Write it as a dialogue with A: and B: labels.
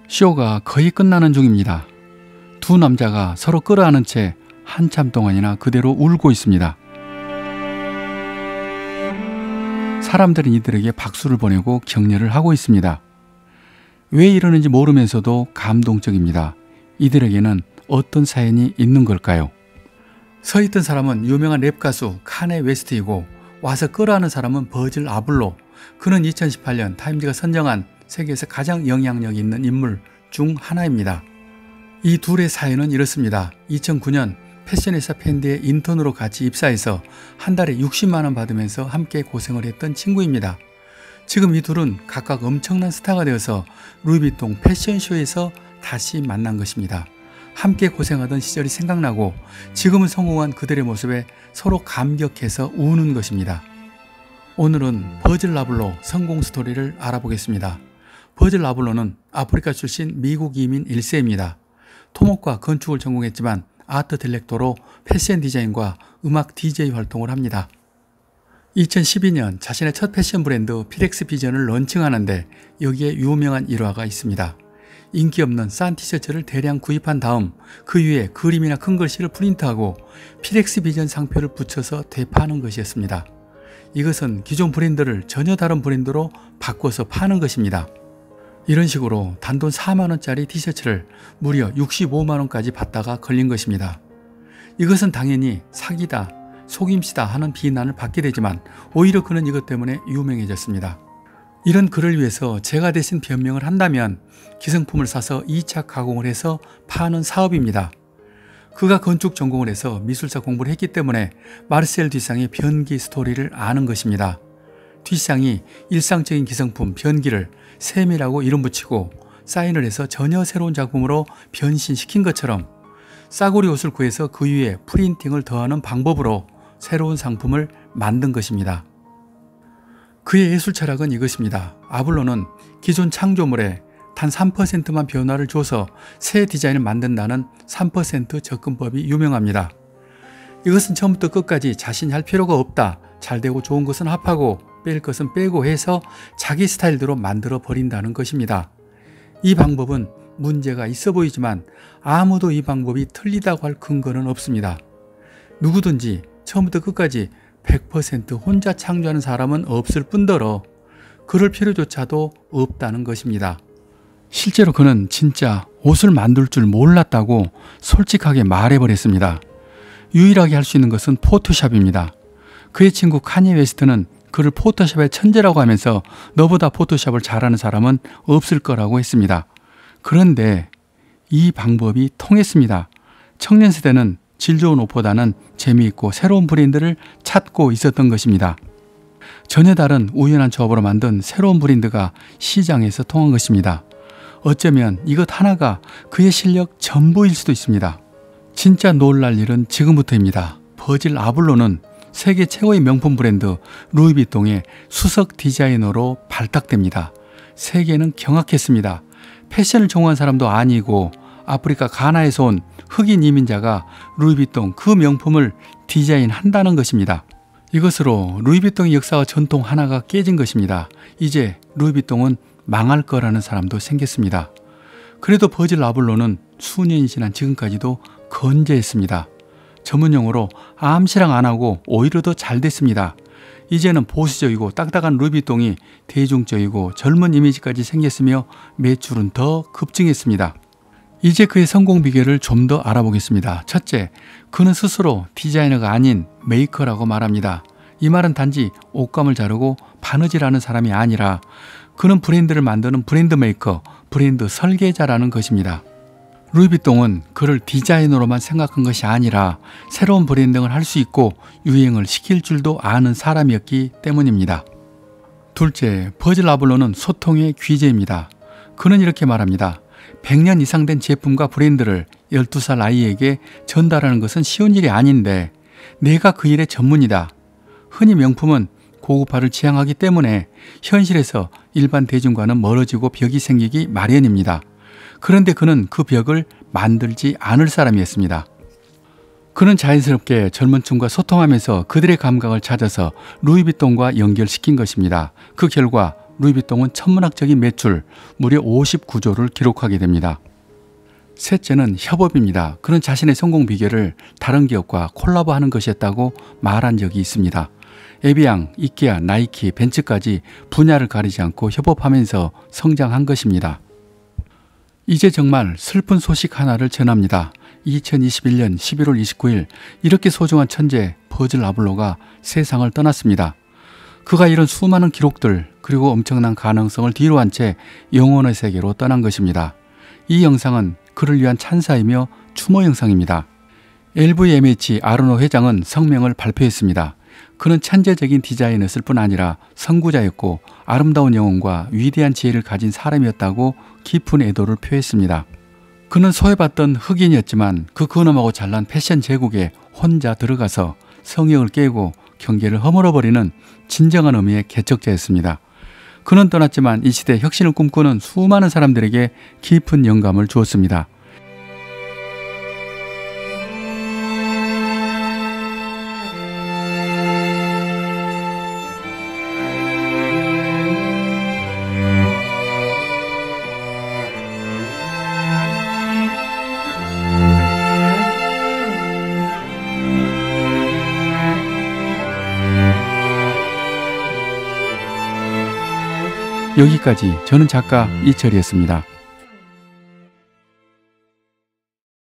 A: 쇼가 거의 끝나는 중입니다. 두 남자가 서로 끌어안은 채 한참 동안이나 그대로 울고 있습니다. 사람들은 이들에게 박수를 보내고 격려를 하고 있습니다. 왜 이러는지 모르면서도 감동적입니다. 이들에게는 어떤 사연이 있는 걸까요? 서 있던 사람은 유명한 랩 가수 카네 웨스트이고 와서 끌어안은 사람은 버질 아블로. 그는 2018년 타임즈가 선정한 세계에서 가장 영향력 있는 인물 중 하나입니다. 이 둘의 사연은 이렇습니다. 2009년 패션회사 팬디의 인턴으로 같이 입사해서 한 달에 60만 원 받으면서 함께 고생을 했던 친구입니다. 지금 이 둘은 각각 엄청난 스타가 되어서 루이비통 패션쇼에서 다시 만난 것입니다. 함께 고생하던 시절이 생각나고 지금은 성공한 그들의 모습에 서로 감격해서 우는 것입니다. 오늘은 버질 라블로 성공 스토리를 알아보겠습니다. 버질 라블로는 아프리카 출신 미국 이민 1세입니다. 토목과 건축을 전공했지만 아트 딜렉터로 패션 디자인과 음악 DJ 활동을 합니다. 2012년 자신의 첫 패션 브랜드 피렉스 비전을 런칭하는데 여기에 유명한 일화가 있습니다. 인기 없는 싼 티셔츠를 대량 구입한 다음 그 위에 그림이나 큰 글씨를 프린트하고 피렉스 비전 상표를 붙여서 되파는 것이었습니다. 이것은 기존 브랜드를 전혀 다른 브랜드로 바꿔서 파는 것입니다. 이런 식으로 단돈 4만원짜리 티셔츠를 무려 65만원까지 받다가 걸린 것입니다. 이것은 당연히 사기다, 속임수다 하는 비난을 받게 되지만 오히려 그는 이것 때문에 유명해졌습니다. 이런 그를 위해서 제가 대신 변명을 한다면 기성품을 사서 2차 가공을 해서 파는 사업입니다. 그가 건축 전공을 해서 미술사 공부를 했기 때문에 마르셀 듀상의 변기 스토리를 아는 것입니다. 듀상이 일상적인 기성품 변기를 셈이라고 이름 붙이고 사인을 해서 전혀 새로운 작품으로 변신시킨 것처럼 싸구려 옷을 구해서 그 위에 프린팅을 더하는 방법으로 새로운 상품을 만든 것입니다. 그의 예술 철학은 이것입니다. 아블로는 기존 창조물에 단 3%만 변화를 줘서 새 디자인을 만든다는 3% 접근법이 유명합니다. 이것은 처음부터 끝까지 자신이 할 필요가 없다. 잘되고 좋은 것은 합하고 뺄 것은 빼고 해서 자기 스타일대로 만들어 버린다는 것입니다. 이 방법은 문제가 있어 보이지만 아무도 이 방법이 틀리다고 할 근거는 없습니다. 누구든지 처음부터 끝까지 100% 혼자 창조하는 사람은 없을 뿐더러 그럴 필요조차도 없다는 것입니다. 실제로 그는 진짜 옷을 만들 줄 몰랐다고 솔직하게 말해버렸습니다. 유일하게 할 수 있는 것은 포토샵입니다. 그의 친구 카니 웨스트는 그를 포토샵의 천재라고 하면서 너보다 포토샵을 잘하는 사람은 없을 거라고 했습니다. 그런데 이 방법이 통했습니다. 청년 세대는 질 좋은 옷보다는 재미있고 새로운 브랜드를 찾고 있었던 것입니다. 전혀 다른 우연한 조합으로 만든 새로운 브랜드가 시장에서 통한 것입니다. 어쩌면 이것 하나가 그의 실력 전부일 수도 있습니다. 진짜 놀랄 일은 지금부터입니다. 버질 아블로는 세계 최고의 명품 브랜드 루이비통의 수석 디자이너로 발탁됩니다. 세계는 경악했습니다. 패션을 전공한 사람도 아니고 아프리카 가나에서 온 흑인 이민자가 루이비통 그 명품을 디자인한다는 것입니다. 이것으로 루이비통의 역사와 전통 하나가 깨진 것입니다. 이제 루이비통은 망할 거라는 사람도 생겼습니다. 그래도 버질 아블로는 수년이 지난 지금까지도 건재했습니다. 전문용어로 암시랑 안 하고 오히려 더 잘 됐습니다. 이제는 보수적이고 딱딱한 루이비통이 대중적이고 젊은 이미지까지 생겼으며 매출은 더 급증했습니다. 이제 그의 성공 비결을 좀 더 알아보겠습니다. 첫째, 그는 스스로 디자이너가 아닌 메이커라고 말합니다. 이 말은 단지 옷감을 자르고 바느질하는 사람이 아니라 그는 브랜드를 만드는 브랜드 메이커, 브랜드 설계자라는 것입니다. 루이비통은 그를 디자이너로만 생각한 것이 아니라 새로운 브랜딩을 할 수 있고 유행을 시킬 줄도 아는 사람이었기 때문입니다. 둘째, 버질 아블로는 소통의 귀재입니다. 그는 이렇게 말합니다. 100년 이상 된 제품과 브랜드를 12살 아이에게 전달하는 것은 쉬운 일이 아닌데 내가 그 일의 전문이다. 흔히 명품은 고급화를 지향하기 때문에 현실에서 일반 대중과는 멀어지고 벽이 생기기 마련입니다. 그런데 그는 그 벽을 만들지 않을 사람이었습니다. 그는 자연스럽게 젊은 층과 소통하면서 그들의 감각을 찾아서 루이비통과 연결시킨 것입니다. 그 결과 루이비통은 천문학적인 매출 무려 59조를 기록하게 됩니다. 셋째는 협업입니다. 그는 자신의 성공 비결을 다른 기업과 콜라보하는 것이었다고 말한 적이 있습니다. 에비앙, 이케아, 나이키, 벤츠까지 분야를 가리지 않고 협업하면서 성장한 것입니다. 이제 정말 슬픈 소식 하나를 전합니다. 2021년 11월 29일 이렇게 소중한 천재 버질 아블로가 세상을 떠났습니다. 그가 이런 수많은 기록들 그리고 엄청난 가능성을 뒤로 한 채 영혼의 세계로 떠난 것입니다. 이 영상은 그를 위한 찬사이며 추모 영상입니다. LVMH 아르노 회장은 성명을 발표했습니다. 그는 천재적인 디자이너였을 뿐 아니라 선구자였고 아름다운 영혼과 위대한 지혜를 가진 사람이었다고 깊은 애도를 표했습니다. 그는 소외받던 흑인이었지만 그 근엄하고 잘난 패션 제국에 혼자 들어가서 성역을 깨고 경계를 허물어버리는 진정한 의미의 개척자였습니다. 그는 떠났지만 이 시대 혁신을 꿈꾸는 수많은 사람들에게 깊은 영감을 주었습니다. 여기까지 저는 작가 이철이었습니다.